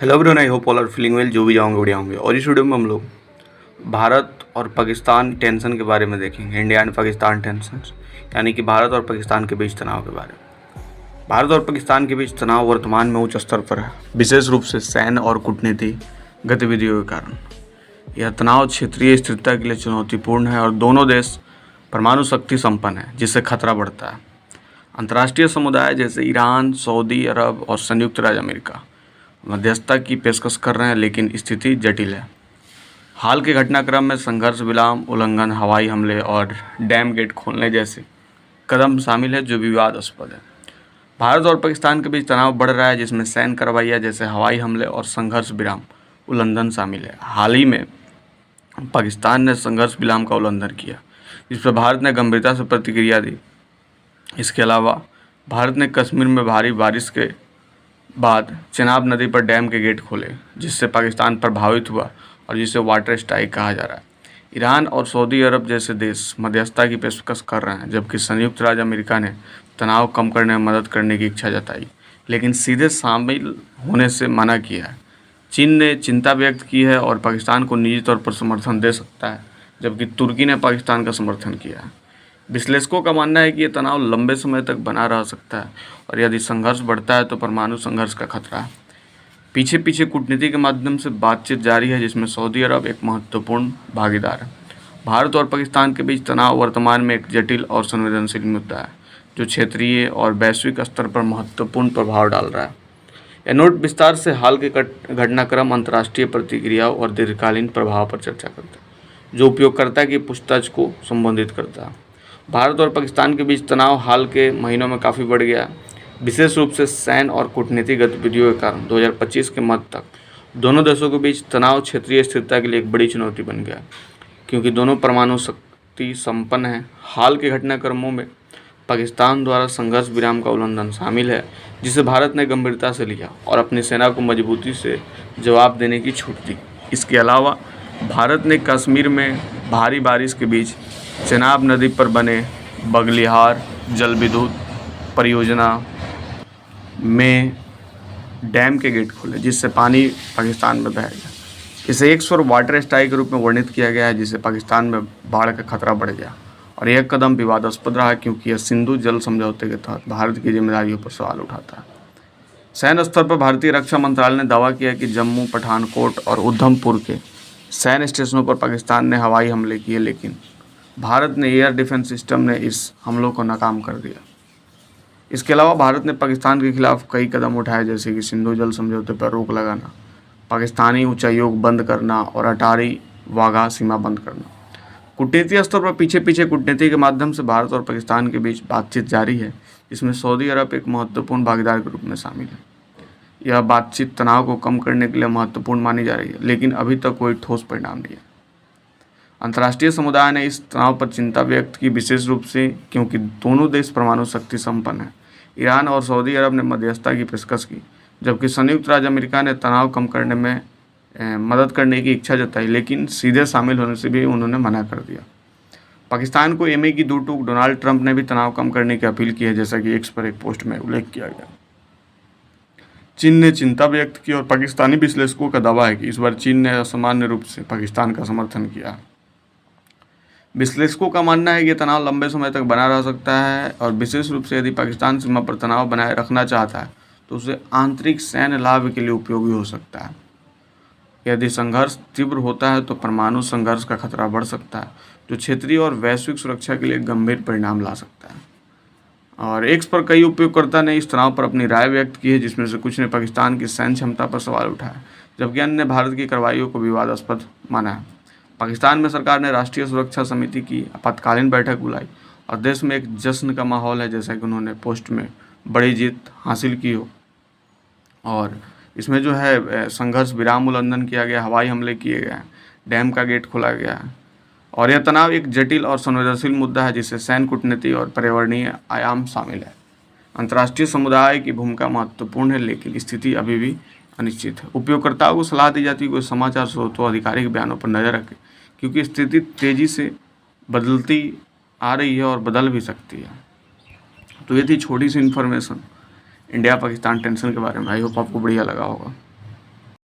Hello everyone, I hope all are feeling well. जो भी जाओगे बढ़िया होंगे। और इस वीडियो में हम लोग भारत और पाकिस्तान टेंशन के बारे में देखेंगे। इंडिया एंड पाकिस्तान टेंशन, यानी कि भारत और पाकिस्तान के बीच तनाव के बारे में। भारत और पाकिस्तान के बीच तनाव वर्तमान में उच्च स्तर पर है, विशेष रूप से सैन्य और कूटनीतिक गतिविधियों के कारण। यह तनाव क्षेत्रीय स्थिरता के लिए चुनौतीपूर्ण है और दोनों देश परमाणु शक्ति संपन्न है, जिससे खतरा बढ़ता है। अंतर्राष्ट्रीय समुदाय जैसे ईरान, सऊदी अरब और संयुक्त राज्य अमेरिका मध्यस्थता की पेशकश कर रहे हैं, लेकिन स्थिति जटिल है। हाल के घटनाक्रम में संघर्ष विराम उल्लंघन, हवाई हमले और डैम गेट खोलने जैसे कदम शामिल है जो विवादास्पद है। भारत और पाकिस्तान के बीच तनाव बढ़ रहा है, जिसमें सैन्य कार्रवाइयाँ जैसे हवाई हमले और संघर्ष विराम उल्लंघन शामिल है। हाल ही में पाकिस्तान ने संघर्ष विराम का उल्लंघन किया, जिस पर भारत ने गंभीरता से प्रतिक्रिया दी। इसके अलावा भारत ने कश्मीर में भारी बारिश के बाद चेनाब नदी पर डैम के गेट खोले, जिससे पाकिस्तान प्रभावित हुआ और जिसे वाटर स्ट्राइक कहा जा रहा है। ईरान और सऊदी अरब जैसे देश मध्यस्थता की पेशकश कर रहे हैं, जबकि संयुक्त राज्य अमेरिका ने तनाव कम करने में मदद करने की इच्छा जताई, लेकिन सीधे शामिल होने से मना किया है। चीन ने चिंता व्यक्त की है और पाकिस्तान को निजी तौर पर समर्थन दे सकता है, जबकि तुर्की ने पाकिस्तान का समर्थन किया है। विश्लेषकों का मानना है कि ये तनाव लंबे समय तक बना रह सकता है और यदि संघर्ष बढ़ता है तो परमाणु संघर्ष का खतरा है। पीछे पीछे कूटनीति के माध्यम से बातचीत जारी है, जिसमें सऊदी अरब एक महत्वपूर्ण भागीदार है। भारत और पाकिस्तान के बीच तनाव वर्तमान में एक जटिल और संवेदनशील मुद्दा है, जो क्षेत्रीय और वैश्विक स्तर पर महत्वपूर्ण प्रभाव डाल रहा है। यह नोट विस्तार से हाल के घटनाक्रम, अंतर्राष्ट्रीय प्रतिक्रियाओं और दीर्घकालीन प्रभाव पर चर्चा करता है, जो उपयोगकर्ता की पूछताछ को संबोधित करता है। भारत और पाकिस्तान के बीच तनाव हाल के महीनों में काफ़ी बढ़ गया, विशेष रूप से सैन्य और कूटनीतिक गतिविधियों के कारण। 2025 के मध्य तक दोनों देशों के बीच तनाव क्षेत्रीय स्थिरता के लिए एक बड़ी चुनौती बन गया, क्योंकि दोनों परमाणु शक्ति संपन्न हैं। हाल के घटनाक्रमों में पाकिस्तान द्वारा संघर्ष विराम का उल्लंघन शामिल है, जिसे भारत ने गंभीरता से लिया और अपनी सेना को मजबूती से जवाब देने की छूट दी। इसके अलावा भारत ने कश्मीर में भारी बारिश के बीच चेनाब नदी पर बने बगलिहार जल विद्युत परियोजना में डैम के गेट खोले, जिससे पानी पाकिस्तान में बह गया। इसे एक स्वर वाटर स्ट्राइक के रूप में वर्णित किया गया है, जिससे पाकिस्तान में बाढ़ का खतरा बढ़ गया और यह कदम विवादास्पद रहा, क्योंकि यह सिंधु जल समझौते के तहत भारत की जिम्मेदारियों पर सवाल उठाता है। सैन्य स्तर पर भारतीय रक्षा मंत्रालय ने दावा किया कि जम्मू, पठानकोट और उधमपुर के सैन्य स्टेशनों पर पाकिस्तान ने हवाई हमले किए, लेकिन भारत ने एयर डिफेंस सिस्टम ने इस हमलों को नाकाम कर दिया। इसके अलावा भारत ने पाकिस्तान के खिलाफ कई कदम उठाए, जैसे कि सिंधु जल समझौते पर रोक लगाना, पाकिस्तानी उच्चायोग बंद करना और अटारी वाघा सीमा बंद करना। कूटनीतिक स्तर पर पीछे पीछे कूटनीति के माध्यम से भारत और पाकिस्तान के बीच बातचीत जारी है, जिसमें सऊदी अरब एक महत्वपूर्ण भागीदार के रूप में शामिल है। यह बातचीत तनाव को कम करने के लिए महत्वपूर्ण मानी जा रही है, लेकिन अभी तक कोई ठोस परिणाम नहीं है। अंतर्राष्ट्रीय समुदाय ने इस तनाव पर चिंता व्यक्त की, विशेष रूप से क्योंकि दोनों देश परमाणु शक्ति संपन्न हैं। ईरान और सऊदी अरब ने मध्यस्थता की पेशकश की, जबकि संयुक्त राज्य अमेरिका ने तनाव कम करने में मदद करने की इच्छा जताई, लेकिन सीधे शामिल होने से भी उन्होंने मना कर दिया। पाकिस्तान को एमए की दो टूक डोनाल्ड ट्रंप ने भी तनाव कम करने की अपील की है, जैसा कि एक्स पर एक पोस्ट में उल्लेख किया गया। चीन ने चिंता व्यक्त की और पाकिस्तानी विश्लेषकों का दावा है कि इस बार चीन ने असामान्य रूप से पाकिस्तान का समर्थन किया। विश्लेषकों का मानना है कि तनाव लंबे समय तक बना रह सकता है और विशेष रूप से यदि पाकिस्तान सीमा पर तनाव बनाए रखना चाहता है तो उसे आंतरिक सैन्य लाभ के लिए उपयोगी हो सकता है। यदि संघर्ष तीव्र होता है तो परमाणु संघर्ष का खतरा बढ़ सकता है, जो क्षेत्रीय और वैश्विक सुरक्षा के लिए गंभीर परिणाम ला सकता है। और एक्स पर कई उपयोगकर्ता ने इस तनाव पर अपनी राय व्यक्त की है, जिसमें से कुछ ने पाकिस्तान की सैन्य क्षमता पर सवाल उठाया, जबकि अन्य ने भारत की कार्रवाइयों को विवादास्पद माना है। पाकिस्तान में सरकार ने राष्ट्रीय सुरक्षा समिति की आपातकालीन बैठक बुलाई और देश में एक जश्न का माहौल है, जैसा कि उन्होंने पोस्ट में बड़ी जीत हासिल की हो। और इसमें जो है संघर्ष विराम उल्लंघन किया गया, हवाई हमले किए गए, डैम का गेट खोला गया और यह तनाव एक जटिल और संवेदनशील मुद्दा है, जिससे सैन्य कूटनीति और पर्यावरणीय आयाम शामिल है। अंतर्राष्ट्रीय समुदाय की भूमिका महत्वपूर्ण है, लेकिन स्थिति अभी भी अनिश्चित है। उपयोगकर्ताओं को सलाह दी जाती है कि समाचार स्रोतों आधिकारिक बयानों पर नजर रखें, क्योंकि स्थिति तेजी से बदलती आ रही है और बदल भी सकती है। तो ये थी छोटी सी इन्फॉर्मेशन इंडिया पाकिस्तान टेंशन के बारे में। आई होप आपको बढ़िया लगा होगा।